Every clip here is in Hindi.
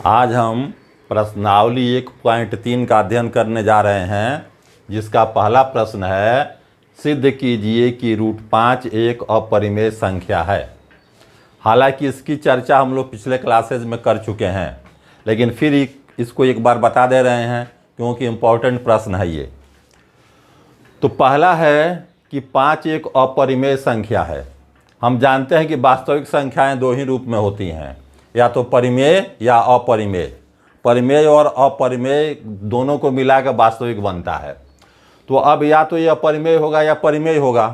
आज हम प्रश्नावली 1.3 का अध्ययन करने जा रहे हैं, जिसका पहला प्रश्न है, सिद्ध कीजिए कि √5 एक अपरिमेय संख्या है। हालांकि इसकी चर्चा हम लोग पिछले क्लासेज में कर चुके हैं, लेकिन फिर इसको एक बार बता दे रहे हैं क्योंकि इम्पोर्टेंट प्रश्न है ये। तो पहला है कि 5 एक अपरिमेय संख्या है। हम जानते हैं कि वास्तविक संख्याएं दो ही रूप में होती हैं, या तो परिमेय या अपरिमेय। परिमेय और अपरिमेय दोनों को मिलाकर वास्तविक बनता है। तो अब या तो ये अपरिमेय होगा या परिमेय होगा।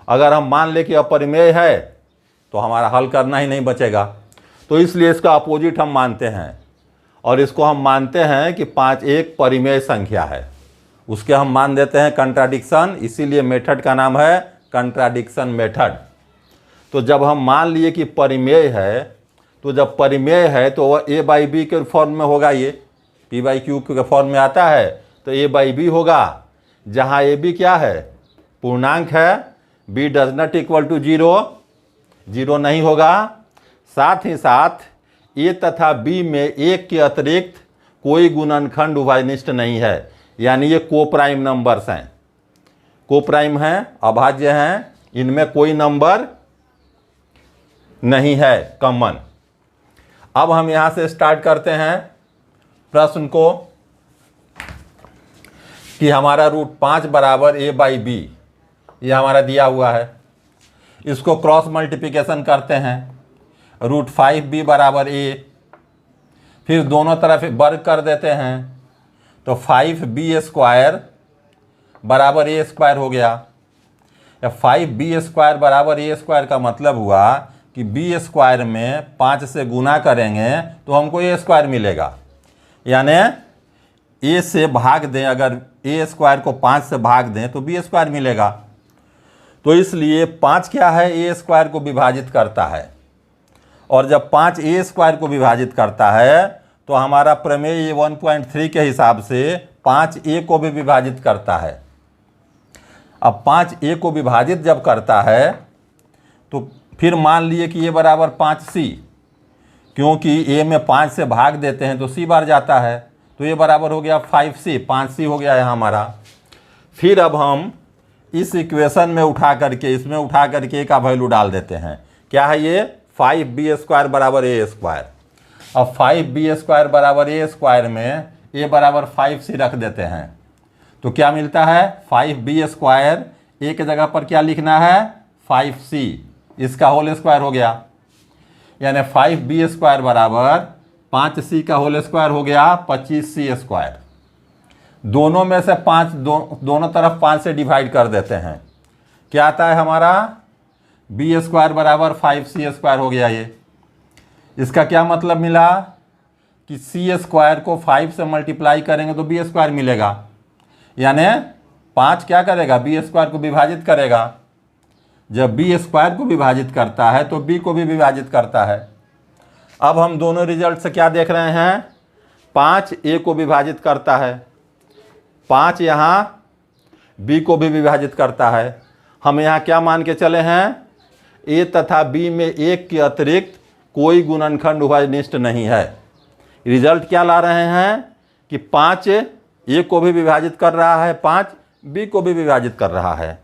अगर हम मान लें कि अपरिमेय है तो हमारा हल करना ही नहीं बचेगा, तो इसलिए इसका अपोजिट हम मानते हैं और इसको हम मानते हैं कि 5 एक परिमेय संख्या है। उसके हम मान देते हैं कंट्राडिक्शन, इसीलिए मेथड का नाम है कंट्राडिक्शन मेथड। तो जब हम मान लिए कि परिमेय है, तो जब परिमेय है तो वह a/b के फॉर्म में होगा, ये p/q के फॉर्म में आता है तो a/b होगा, जहाँ ab क्या है, पूर्णांक है, b does not equal to 0 नहीं होगा। साथ ही साथ a तथा b में एक के अतिरिक्त कोई गुणनखंड उभयनिष्ठ नहीं है, यानी ये कोप्राइम नंबर्स हैं, कोप्राइम हैं, अभाज्य हैं, इनमें कोई नंबर नहीं है कॉमन। अब हम यहां से स्टार्ट करते हैं प्रश्न को कि हमारा √5 बराबर a/b, ये हमारा दिया हुआ है। इसको क्रॉस मल्टीप्लिकेशन करते हैं, √5b बराबर a, फिर दोनों तरफ वर्ग कर देते हैं तो 5b² बराबर a² हो गया। 5b² बराबर a² का मतलब हुआ कि b² में 5 से गुना करेंगे तो हमको a² मिलेगा, यानी a से भाग दें, अगर a² को 5 से भाग दें तो b² मिलेगा। तो इसलिए 5 क्या है, a² को विभाजित करता है, और जब 5 a² को विभाजित करता है तो हमारा प्रमेय 1.3 के हिसाब से 5a को भी विभाजित करता है। अब 5a को विभाजित जब करता है तो फिर मान लिए कि ये बराबर 5c, क्योंकि a में 5 से भाग देते हैं तो c बार जाता है, तो ये बराबर हो गया 5c, 5c हो गया है हमारा। फिर अब हम इस इक्वेशन में उठा करके, इसमें उठा करके a का वैल्यू डाल देते हैं। क्या है ये, 5b² बराबर a²। अब 5b² बराबर a² में a बराबर 5c रख देते हैं तो क्या मिलता है, 5b², a के जगह पर क्या लिखना है, 5c, इसका होल स्क्वायर हो गया, यानी 5b² बराबर 5c का होल स्क्वायर हो गया 25c²। दोनों में से 5 दोनों तरफ 5 से डिवाइड कर देते हैं, क्या आता है हमारा, b² बराबर 5c² हो गया। ये इसका क्या मतलब मिला कि c² को 5 से मल्टीप्लाई करेंगे तो b² मिलेगा, यानी 5 क्या करेगा, b² को विभाजित करेगा। जब b² को विभाजित करता है तो b को भी विभाजित करता है। अब हम दोनों रिजल्ट से क्या देख रहे हैं, 5 a को विभाजित करता है, 5 यहाँ b को भी विभाजित करता है। हम यहाँ क्या मान के चले हैं, a तथा b में एक के अतिरिक्त कोई गुणनखंड उभयनिष्ठ नहीं है। रिजल्ट क्या ला रहे हैं कि 5 a को भी विभाजित कर रहा है, 5 b को भी विभाजित कर रहा है।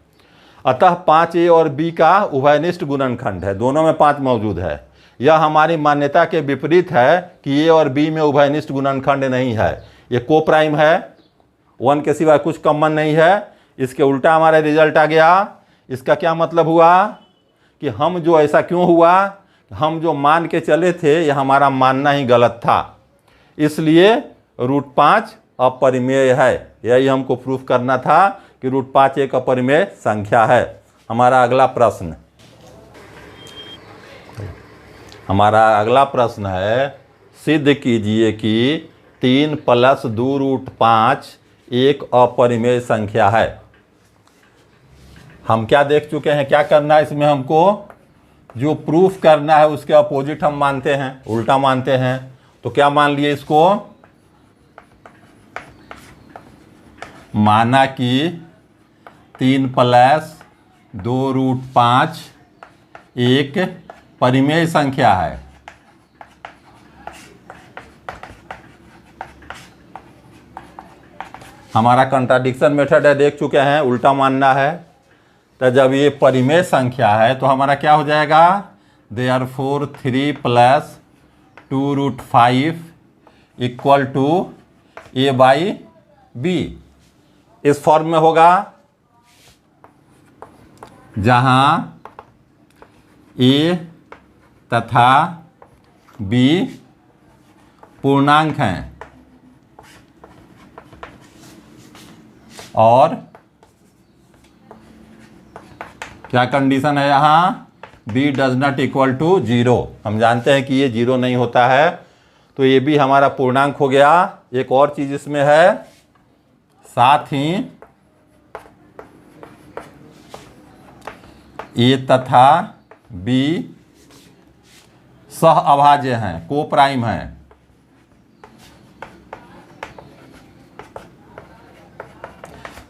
अतः 5a और b का उभयनिष्ठ गुणनखंड है, दोनों में 5 मौजूद है। यह हमारी मान्यता के विपरीत है कि a और b में उभयनिष्ठ गुणनखंड नहीं है, ये कोप्राइम है, 1 के सिवा कुछ कॉमन नहीं है। इसके उल्टा हमारा रिजल्ट आ गया। इसका क्या मतलब हुआ कि हम जो ऐसा क्यों हुआ, हम जो मान के चले थे यह हमारा मानना ही गलत था, इसलिए √5 अपरिमेय है। यही हमको प्रूफ करना था कि √5 एक अपरिमेय संख्या है। हमारा अगला प्रश्न है, सिद्ध कीजिए कि 3 + 2√5 एक अपरिमेय संख्या है। हम क्या देख चुके हैं, क्या करना है इसमें, हमको जो प्रूफ करना है उसके अपोजिट हम मानते हैं, उल्टा मानते हैं। तो क्या मान लिए, इसको माना कि 3 + 2√5 एक परिमेय संख्या है। हमारा कंट्राडिक्शन मेथड है, देख चुके हैं, उल्टा मानना है। तो जब ये परिमेय संख्या है तो हमारा क्या हो जाएगा, देयरफॉर 3 + 2√5 = a/b। इस फॉर्म में होगा जहां a तथा b पूर्णांक हैं और क्या कंडीशन है यहाँ, b does not equal to 0। हम जानते हैं कि ये 0 नहीं होता है, तो ये भी हमारा पूर्णांक हो गया। एक और चीज इसमें है, साथ ही a तथा b सह अभाज्य हैं, को प्राइम हैं।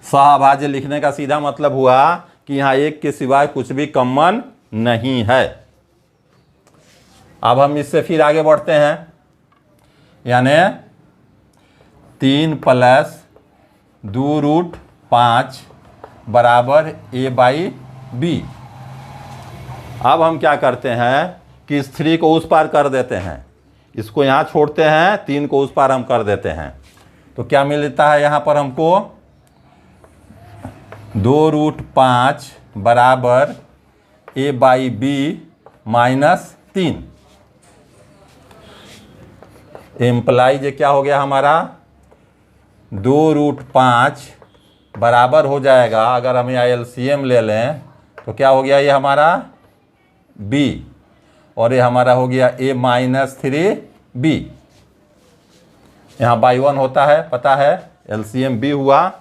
सह अभाज्य लिखने का सीधा मतलब हुआ कि यहाँ एक के सिवाय कुछ भी कॉमन नहीं है। अब हम इससे फिर आगे बढ़ते हैं, यानी 3 + 2√5 = a/b। अब हम क्या करते हैं कि इस 3 को उस पार कर देते हैं, इसको यहाँ छोड़ते हैं, 3 को उस पार हम कर देते हैं। तो क्या मिलता है यहाँ पर हमको, 2√5 = a/b - 3। एम्प्लाइज क्या हो गया हमारा, 2√5 बराबर हो जाएगा, अगर हम यहाँ एलसीएम ले लें तो क्या हो गया, ये हमारा b और ये हमारा हो गया a - 3b। यहाँ बाई 1 होता है, पता है, एलसीएम b हुआ,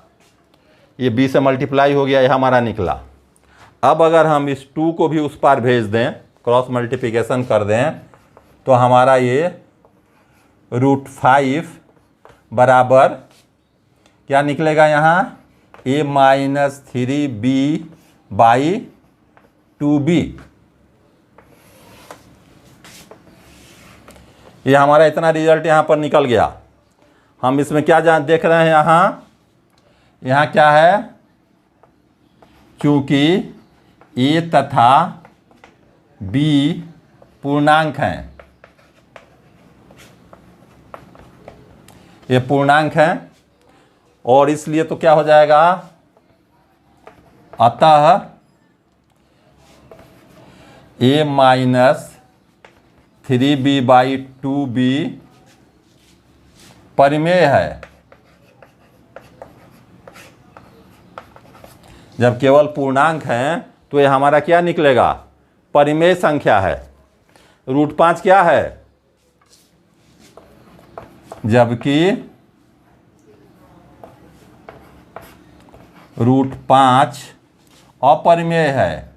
ये b से मल्टीप्लाई हो गया, ये हमारा निकला। अब अगर हम इस 2 को भी उस पार भेज दें, क्रॉस मल्टीप्लिकेशन कर दें, तो हमारा ये √5 बराबर क्या निकलेगा यहाँ, a - 3b/2b। ये हमारा इतना रिजल्ट यहाँ पर निकल गया। हम इसमें क्या देख रहे हैं, यहाँ क्या है, चूंकि a तथा b पूर्णांक हैं, ये पूर्णांक हैं, और इसलिए तो क्या हो जाएगा, अतः a - 3b/2b परिमेय है। जब केवल पूर्णांक हैं तो ये हमारा क्या निकलेगा, परिमेय संख्या है। √5 क्या है, जबकि √5 अपरिमेय है।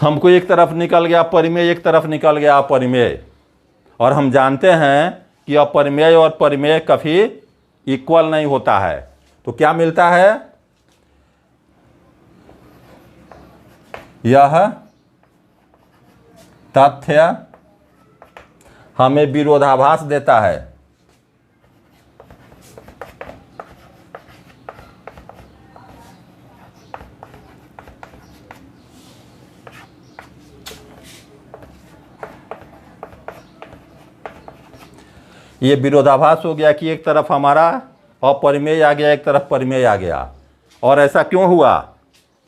हमको एक तरफ निकल गया परिमेय, एक तरफ निकल गया अपरिमेय, और हम जानते हैं कि अपरिमेय और परिमेय कभी इक्वल नहीं होता है। तो क्या मिलता है, यह तथ्य हमें विरोधाभास देता है। ये विरोधाभास हो गया कि एक तरफ हमारा अपरिमेय आ गया, एक तरफ परिमेय आ गया। और ऐसा क्यों हुआ,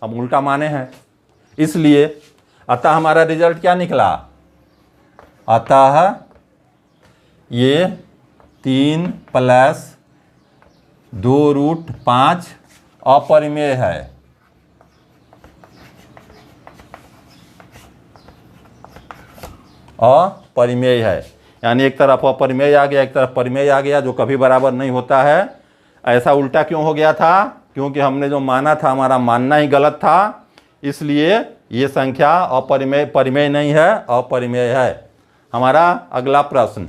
हम उल्टा माने हैं, इसलिए। अतः हमारा रिजल्ट क्या निकला, अतः ये 3 + 2√5 अपरिमेय है। अपरिमेय है, यानी एक तरफ अपरिमेय आ गया, एक तरफ परिमेय आ गया, जो कभी बराबर नहीं होता है। ऐसा उल्टा क्यों हो गया था, क्योंकि हमने जो माना था, हमारा मानना ही गलत था, इसलिए ये संख्या अपरिमेय, परिमेय नहीं है, अपरिमेय है। हमारा अगला प्रश्न,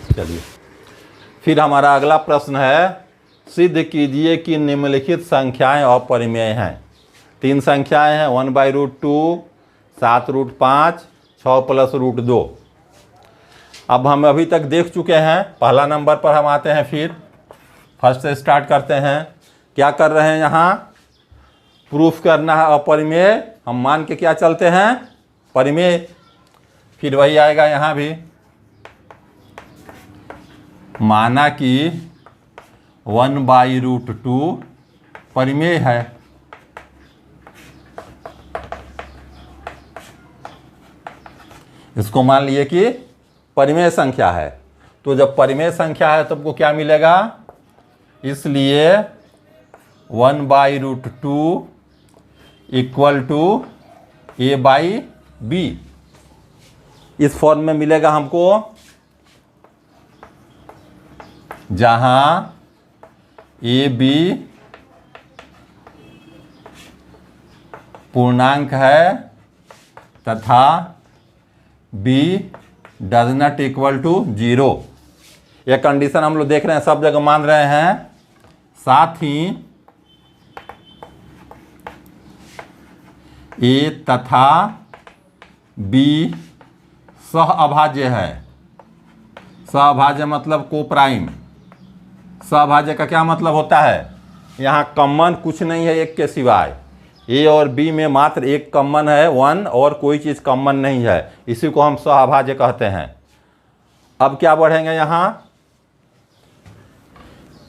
चलिए फिर हमारा अगला प्रश्न है, सिद्ध कीजिए कि निम्नलिखित संख्याएं अपरिमेय हैं। 3 संख्याएं हैं, 1/√2, 7√5, 6 + √2। अब हम अभी तक देख चुके हैं, पहला नंबर पर हम आते हैं, फिर फर्स्ट से स्टार्ट करते हैं। क्या कर रहे हैं यहाँ? प्रूफ करना है अपरिमेय। हम मान के क्या चलते हैं? परिमेय। फिर वही आएगा यहाँ भी, माना कि 1/√2 परिमेय है। इसको मान लिए कि परिमेय संख्या है। तो जब परिमेय संख्या है तो आपको क्या मिलेगा? इसलिए 1/√2 = a/b इस फॉर्म में मिलेगा हमको, जहां ए बी पूर्णांक है तथा b does not equal to 0। यह कंडीशन हम लोग देख रहे हैं, सब जगह मान रहे हैं। साथ ही a तथा b सहअभाज्य है। सहअभाज्य मतलब को प्राइम। सहअभाज्य का क्या मतलब होता है? यहाँ कॉमन कुछ नहीं है एक के सिवाय। ए और बी में मात्र एक कॉमन है 1, और कोई चीज़ कॉमन नहीं है। इसी को हम सहअभाज्य कहते हैं। अब क्या बढ़ेंगे यहाँ?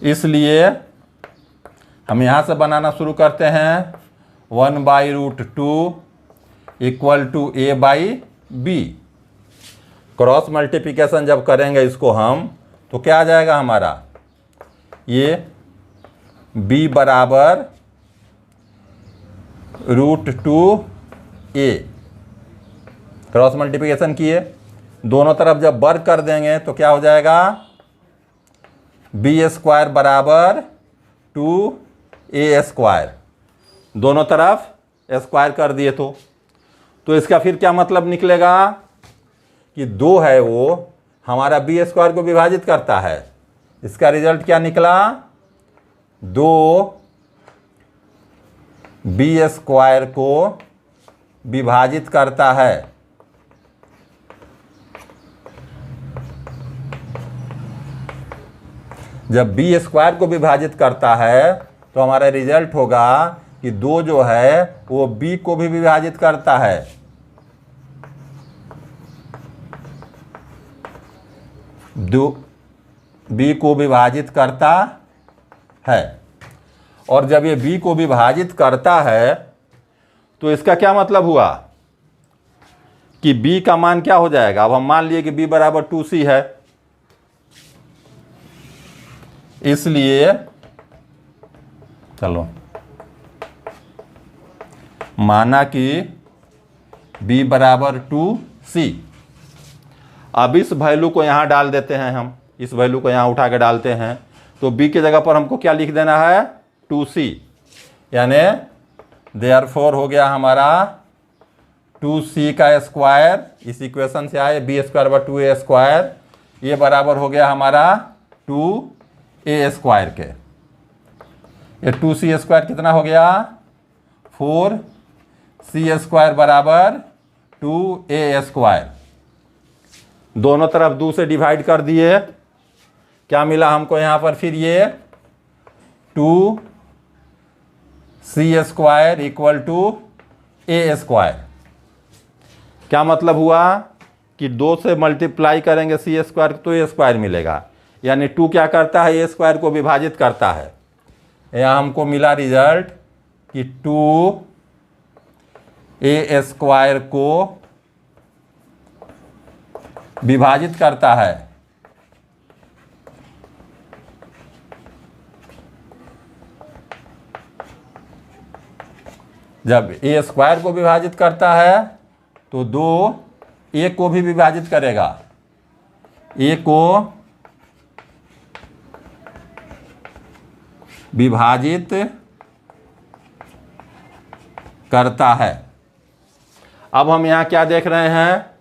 इसलिए हम यहाँ से बनाना शुरू करते हैं। 1/√2 = a/b। क्रॉस मल्टीप्लिकेशन जब करेंगे इसको हम, तो क्या आ जाएगा हमारा? ये b बराबर √2a। क्रॉस मल्टीप्लिकेशन किए, दोनों तरफ जब वर्ग कर देंगे तो क्या हो जाएगा? b² बराबर 2a²। दोनों तरफ स्क्वायर कर दिए तो इसका फिर क्या मतलब निकलेगा कि 2 है वो हमारा b² को विभाजित करता है। इसका रिजल्ट क्या निकला? 2 b² को विभाजित करता है। जब b² को विभाजित करता है तो हमारा रिजल्ट होगा कि 2 जो है वो b को भी विभाजित करता है। b को विभाजित करता है, और जब ये b को विभाजित करता है तो इसका क्या मतलब हुआ कि b का मान क्या हो जाएगा? अब हम मान लिए कि b बराबर 2c है, इसलिए चलो माना कि b बराबर 2c। अब इस वैल्यू को यहाँ डाल देते हैं, हम इस वैल्यू को यहाँ उठा के डालते हैं, तो b की जगह पर हमको क्या लिख देना है? 2c। यानी देयरफॉर हो गया हमारा 2c का स्क्वायर। इस इक्वेशन से आए b² / 2a²। ये बराबर हो गया हमारा 2a² के। ये 2c² कितना हो गया? 4c² बराबर 2a²। दोनों तरफ 2 से डिवाइड कर दिए। क्या मिला हमको यहाँ पर? फिर ये 2c² = a²। क्या मतलब हुआ कि 2 से मल्टीप्लाई करेंगे c² तो a² मिलेगा। यानी 2 क्या करता है? a² को विभाजित करता है। यहाँ हमको मिला रिजल्ट कि 2a² को विभाजित करता है। जब a² को विभाजित करता है तो 2a को भी विभाजित करेगा। a को विभाजित करता है। अब हम यहाँ क्या देख रहे हैं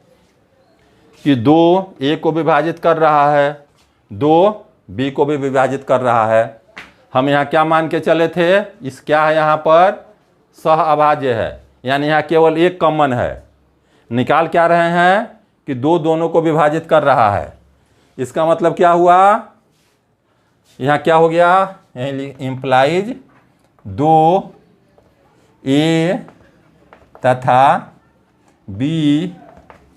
कि 2 a को विभाजित कर रहा है, 2 b को भी विभाजित कर रहा है। हम यहाँ क्या मान के चले थे? इस क्या है यहाँ पर? सहअभाज्य है, यानी यहाँ केवल एक कॉमन है। निकाल क्या रहे हैं कि दो दोनों को विभाजित कर रहा है। इसका मतलब क्या हुआ, यहाँ क्या हो गया, इंप्लाइज दो ए तथा बी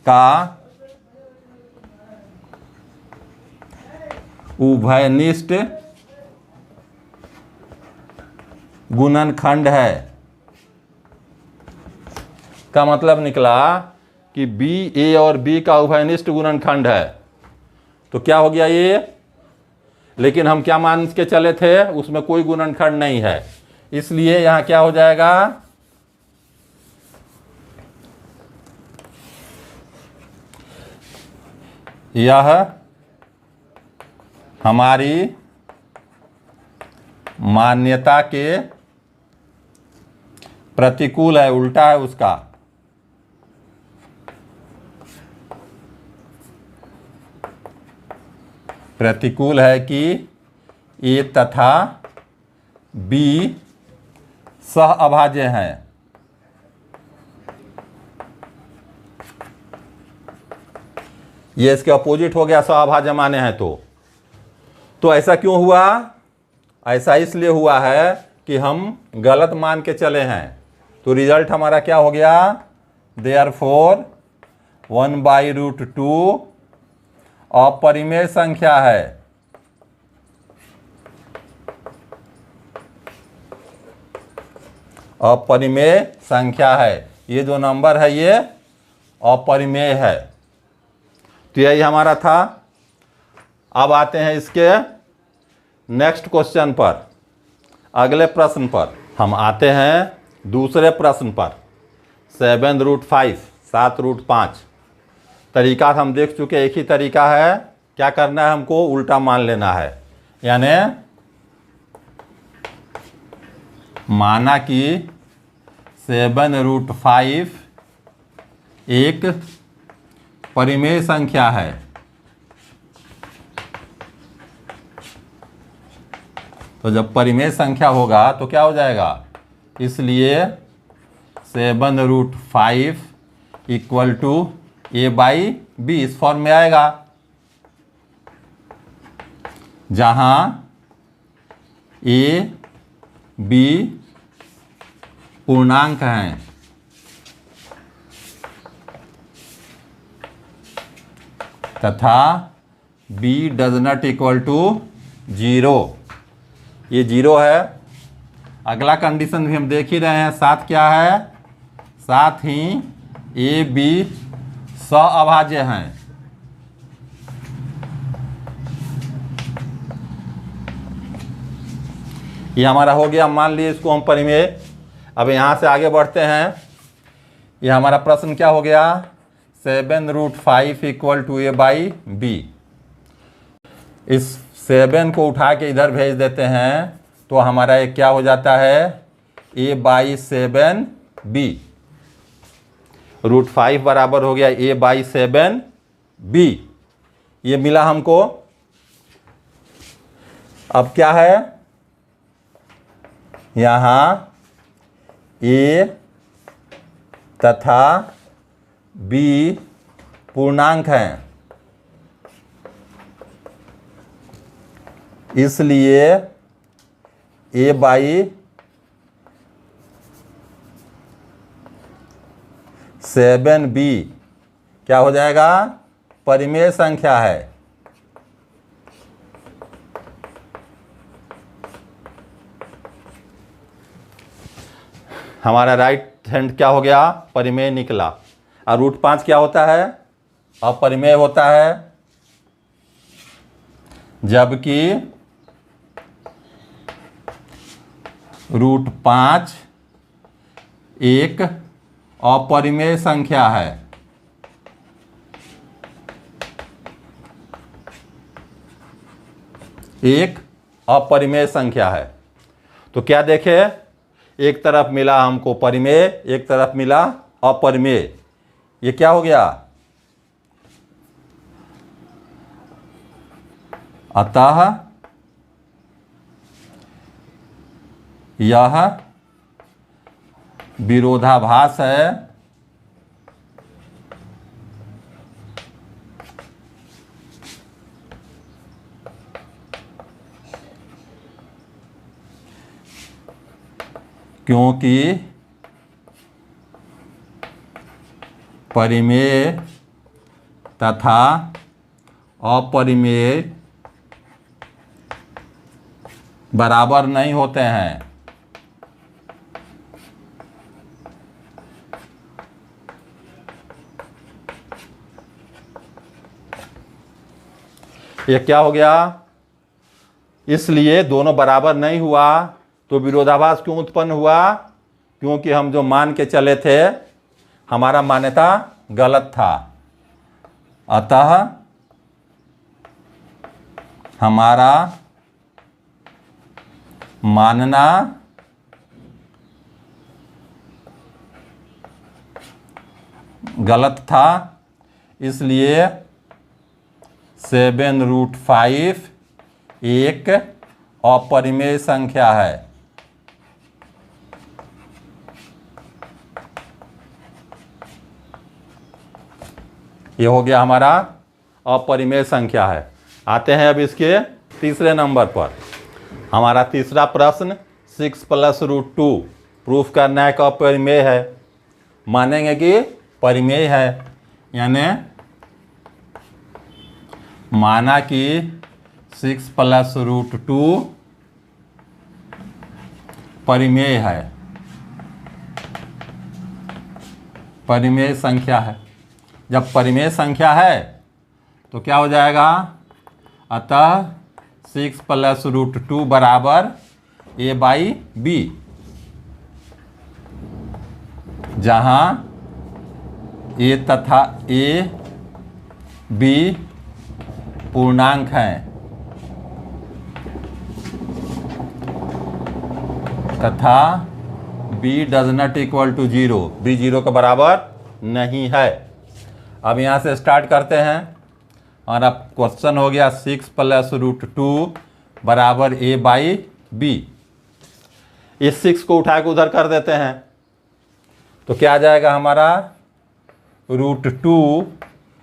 का उभयनिष्ठ गुणनखंड है। का मतलब निकला कि बी ए और बी का उभयनिष्ठ गुणनखंड है। तो क्या हो गया ये, लेकिन हम क्या मान के चले थे, उसमें कोई गुणनखंड नहीं है, इसलिए यहां क्या हो जाएगा, यह हमारी मान्यता के प्रतिकूल है, उल्टा है उसका। प्रतिकूल है कि ए तथा बी सह अभाज्य हैं। ये इसके अपोजिट हो गया, सह अभाज्य माने हैं। तो ऐसा क्यों हुआ, ऐसा इसलिए हुआ है कि हम गलत मान के चले हैं। तो रिजल्ट हमारा क्या हो गया, देयरफॉर 1/√2 अपरिमेय संख्या है। अपरिमेय संख्या है, ये जो नंबर है ये अपरिमेय है। तो यही हमारा था। अब आते हैं इसके नेक्स्ट क्वेश्चन पर, अगले प्रश्न पर। हम आते हैं दूसरे प्रश्न पर, 7√5, 7√5। तरीका हम देख चुके, एक ही तरीका है, क्या करना है, हमको उल्टा मान लेना है। यानी माना कि 7√5 एक परिमेय संख्या है। तो जब परिमेय संख्या होगा तो क्या हो जाएगा, इसलिए 7√5 इक्वल टू a/b इस फॉर्म में आएगा, जहां a b पूर्णांक हैं तथा b does not equal to 0। ये 0 है। अगला कंडीशन भी हम देख ही रहे हैं, साथ क्या है, साथ ही ए बी सह अभाज्य हैं। ये हमारा हो गया, मान लिए इसको हम परिमेय। अब यहां से आगे बढ़ते हैं। ये हमारा प्रश्न क्या हो गया, 7√5 इक्वल टू a/b। इस 7 को उठा के इधर भेज देते हैं तो हमारा ये क्या हो जाता है, a/7b। √5 बराबर हो गया a/7b, ये मिला हमको। अब क्या है, यहां a तथा b पूर्णांक हैं, इसलिए a/7b क्या हो जाएगा, परिमेय संख्या है। हमारा राइट हैंड क्या हो गया, परिमेय निकला। और √5 क्या होता है, अपरिमेय होता है, जबकि √5 एक अपरिमेय संख्या है। एक अपरिमेय संख्या है। तो क्या देखे, एक तरफ मिला हमको परिमेय, एक तरफ मिला अपरिमेय। ये क्या हो गया, अतः यह विरोधाभास है क्योंकि परिमेय तथा अपरिमेय बराबर नहीं होते हैं। ये क्या हो गया? इसलिए दोनों बराबर नहीं हुआ तो विरोधाभास क्यों उत्पन्न हुआ? क्योंकि हम जो मान के चले थे हमारा मान्यता गलत था। अतः हमारा मानना गलत था, इसलिए 7√5 एक अपरिमेय संख्या है। ये हो गया हमारा अपरिमेय संख्या है। आते हैं अब इसके तीसरे नंबर पर। हमारा तीसरा प्रश्न 6 + √2 प्रूफ करना है कि अपरिमेय है। मानेंगे कि परिमेय है, यानी माना कि 6 + √2 परिमेय है, परिमेय संख्या है। जब परिमेय संख्या है तो क्या हो जाएगा? अतः 6 + √2 बराबर a/b, जहाँ a तथा b पूर्णांक हैं तथा b does not equal to 0, b 0 के बराबर नहीं है। अब यहाँ से स्टार्ट करते हैं। हमारा क्वेश्चन हो गया 6 + √2 बराबर a/b। इस 6 को उठा के उधर कर देते हैं तो क्या आ जाएगा हमारा? √2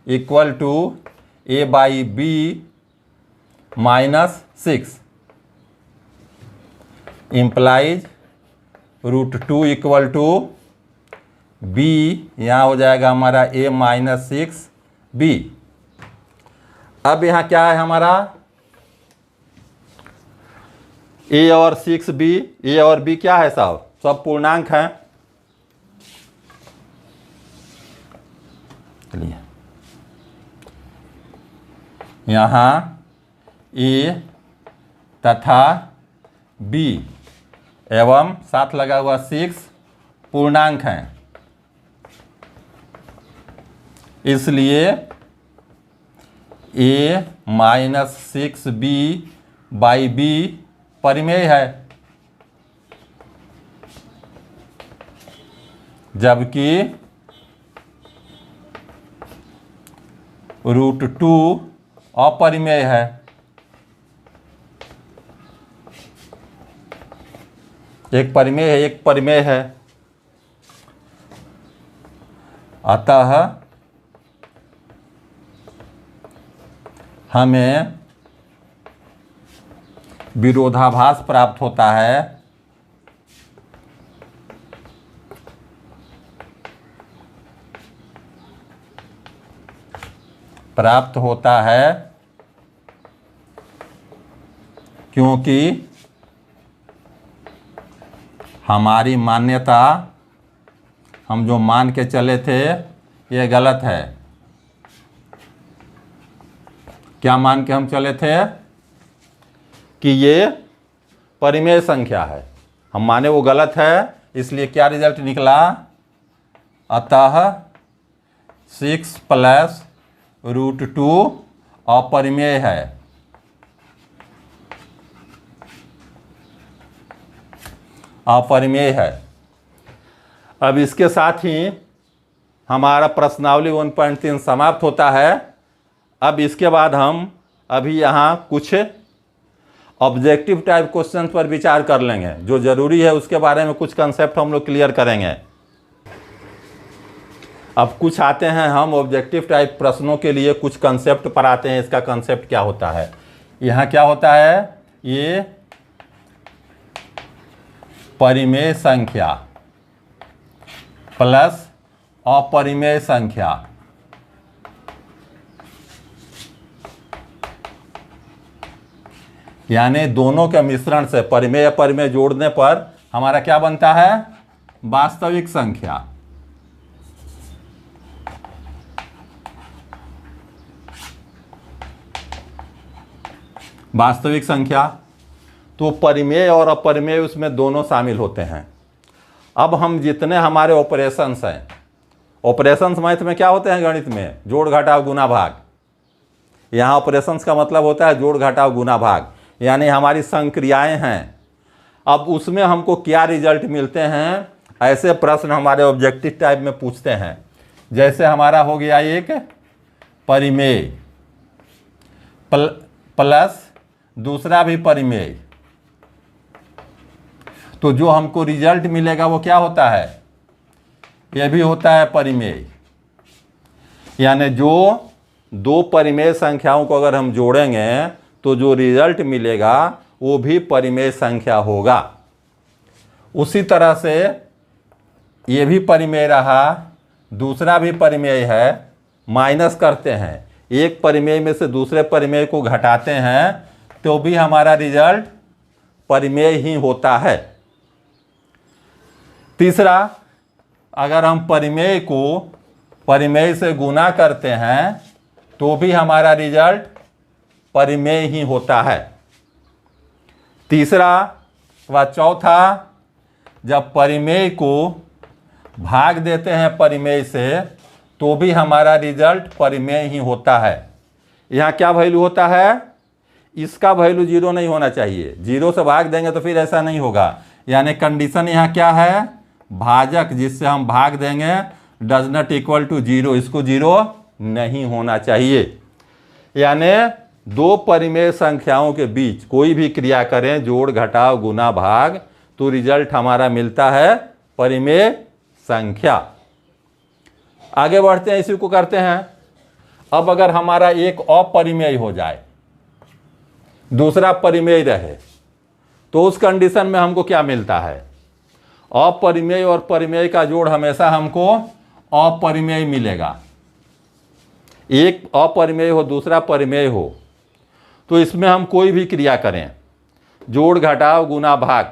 equal to a/b -6 implies √2 equal to b, यहाँ हो जाएगा हमारा a -6b। अब यहाँ क्या है हमारा? a और 6b, a और b क्या है साहब? सब पूर्णांक हैं। चलिए यहाँ a तथा b एवं साथ लगा हुआ 6 पूर्णांक हैं, इसलिए a -6b/b परिमेय है, जबकि √2 अपरिमेय है। एक परिमेय है, एक परिमेय है। अतः हमें विरोधाभास प्राप्त होता है। प्राप्त होता है क्योंकि हमारी मान्यता, हम जो मान के चले थे, ये गलत है। क्या मान के हम चले थे? कि ये परिमेय संख्या है। हम माने वो गलत है, इसलिए क्या रिजल्ट निकला? अतः 6 + √2 अपरिमेय है। अपरिमेय है। अब इसके साथ ही हमारा प्रश्नावली 1.3 समाप्त होता है। अब इसके बाद हम अभी यहाँ कुछ ऑब्जेक्टिव टाइप क्वेश्चन पर विचार कर लेंगे। जो ज़रूरी है उसके बारे में कुछ कंसेप्ट हम लोग क्लियर करेंगे। अब कुछ आते हैं हम ऑब्जेक्टिव टाइप प्रश्नों के लिए कुछ कंसेप्ट पर आते हैं। इसका कंसेप्ट क्या होता है? यहाँ क्या होता है? ये परिमेय संख्या प्लस अपरिमेय संख्या यानी दोनों के मिश्रण से परिमेय अपरिमेय जोड़ने पर हमारा क्या बनता है? वास्तविक संख्या। वास्तविक संख्या तो परिमेय और अपरिमेय उसमें दोनों शामिल होते हैं। अब हम जितने हमारे ऑपरेशंस हैं, ऑपरेशंस मैथ में क्या होते हैं? गणित में जोड़ घटाव गुना भाग। यहाँ ऑपरेशंस का मतलब होता है जोड़ घटाव गुना भाग, यानी हमारी संक्रियाएं हैं। अब उसमें हमको क्या रिजल्ट मिलते हैं, ऐसे प्रश्न हमारे ऑब्जेक्टिव टाइप में पूछते हैं। जैसे हमारा हो गया एक परिमेय प्लस दूसरा भी परिमेय, तो जो हमको रिजल्ट मिलेगा वो क्या होता है? यह भी होता है परिमेय। यानी जो दो परिमेय संख्याओं को अगर हम जोड़ेंगे तो जो रिजल्ट मिलेगा वो भी परिमेय संख्या होगा। उसी तरह से ये भी परिमेय रहा, दूसरा भी परिमेय है, माइनस करते हैं, एक परिमेय में से दूसरे परिमेय को घटाते हैं तो भी हमारा रिजल्ट परिमेय ही होता है। तीसरा, अगर हम परिमेय को परिमेय से गुना करते हैं तो भी हमारा रिजल्ट परिमेय ही होता है। तीसरा व चौथा, जब परिमेय को भाग देते हैं परिमेय से तो भी हमारा रिजल्ट परिमेय ही होता है। यहाँ क्या वैल्यू होता है? इसका वैल्यू 0 नहीं होना चाहिए। 0 से भाग देंगे तो फिर ऐसा नहीं होगा। यानी कंडीशन यहाँ क्या है? भाजक जिससे हम भाग देंगे डज नॉट इक्वल टू 0, इसको 0 नहीं होना चाहिए। यानी दो परिमेय संख्याओं के बीच कोई भी क्रिया करें, जोड़ घटाव गुना भाग, तो रिजल्ट हमारा मिलता है परिमेय संख्या। आगे बढ़ते हैं, इसी को करते हैं। अब अगर हमारा एक अपरिमेय हो जाए, दूसरा परिमेय रहे, तो उस कंडीशन में हमको क्या मिलता है? अपरिमेय और परिमेय का जोड़ हमेशा हमको अपरिमेय मिलेगा। एक अपरिमेय हो दूसरा परिमेय हो, तो इसमें हम कोई भी क्रिया करें, जोड़ घटाव गुना भाग,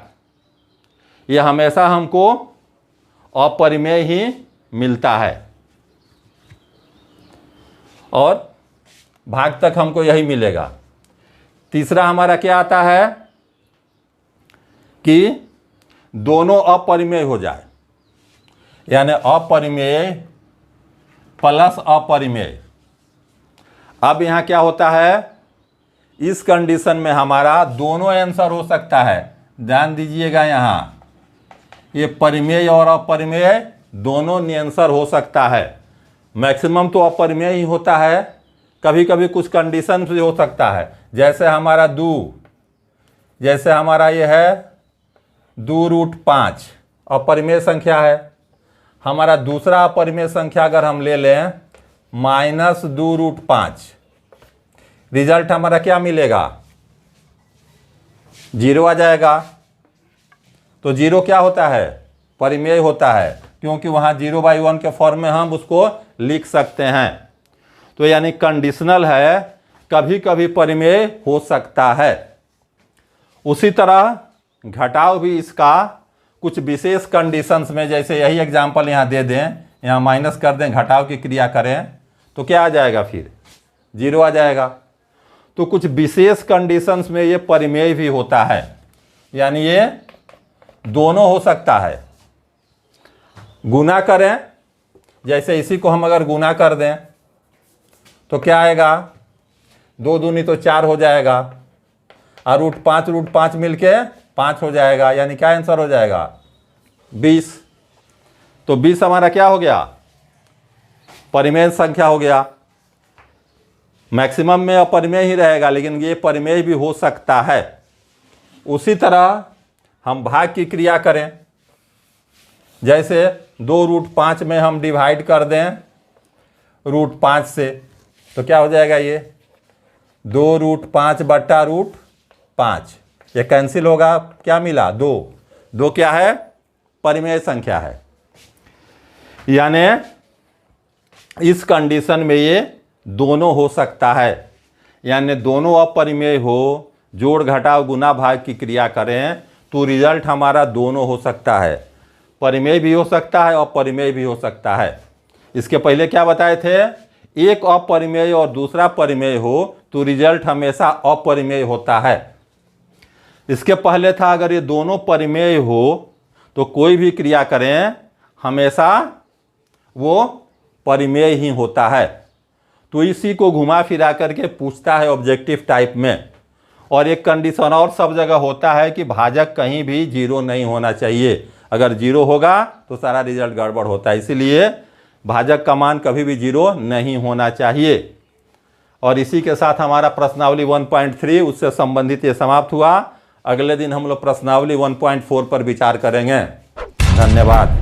ये हमेशा हमको अपरिमेय ही मिलता है और भाग तक हमको यही मिलेगा। तीसरा हमारा क्या आता है कि दोनों अपरिमेय हो जाए, यानी अपरिमेय प्लस अपरिमेय। अब यहाँ क्या होता है? इस कंडीशन में हमारा दोनों आंसर हो सकता है। ध्यान दीजिएगा, यहाँ ये परिमेय और अपरिमेय दोनों आंसर हो सकता है। मैक्सिमम तो अपरिमेय ही होता है, कभी कभी कुछ कंडीशन भी हो सकता है। जैसे हमारा जैसे हमारा ये है 2√5 अपरिमेय संख्या है। हमारा दूसरा अपरिमेय संख्या अगर हम ले लें -2√5, रिजल्ट हमारा क्या मिलेगा? 0 आ जाएगा। तो 0 क्या होता है? परिमेय होता है, क्योंकि वहाँ 0/1 के फॉर्म में हम उसको लिख सकते हैं। तो यानी कंडीशनल है, कभी कभी परिमेय हो सकता है। उसी तरह घटाव भी इसका कुछ विशेष कंडीशंस में, जैसे यही एग्जांपल यहाँ दे दें, यहाँ माइनस कर दें, घटाव की क्रिया करें तो क्या आ जाएगा? फिर 0 आ जाएगा। तो कुछ विशेष कंडीशंस में ये परिमेय भी होता है, यानी ये दोनों हो सकता है। गुना करें, जैसे इसी को हम अगर गुना कर दें तो क्या आएगा? 2 दूनी तो 4 हो जाएगा और √5 मिलके 5 हो जाएगा, यानी क्या आंसर हो जाएगा? 20। तो 20 हमारा क्या हो गया? परिमेय संख्या हो गया। मैक्सिमम में अपरिमेय ही रहेगा, लेकिन ये परिमेय भी हो सकता है। उसी तरह हम भाग की क्रिया करें, जैसे 2√5 में हम डिवाइड कर दें √5 से, तो क्या हो जाएगा? ये 2√5 बटा √5, ये कैंसिल होगा, क्या मिला? 2। 2 क्या है? परिमेय संख्या है। यानी इस कंडीशन में ये दोनों हो सकता है, यानी दोनों अपरिमेय हो, जोड़ घटाव गुना भाग की क्रिया करें तो रिजल्ट हमारा दोनों हो सकता है, परिमेय भी हो सकता है और अपरिमेय भी हो सकता है। इसके पहले क्या बताए थे? एक अपरिमेय और दूसरा परिमेय हो तो रिजल्ट हमेशा अपरिमेय होता है। इसके पहले था अगर ये दोनों परिमेय हो तो कोई भी क्रिया करें हमेशा वो परिमेय ही होता है। तो इसी को घुमा फिरा करके पूछता है ऑब्जेक्टिव टाइप में। और एक कंडीशन और सब जगह होता है कि भाजक कहीं भी 0 नहीं होना चाहिए, अगर 0 होगा तो सारा रिजल्ट गड़बड़ होता है, इसीलिए भाजक का मान कभी भी 0 नहीं होना चाहिए। और इसी के साथ हमारा प्रश्नावली 1.3 उससे संबंधित ये समाप्त हुआ। अगले दिन हम लोग प्रश्नावली 1.4 पर विचार करेंगे। धन्यवाद।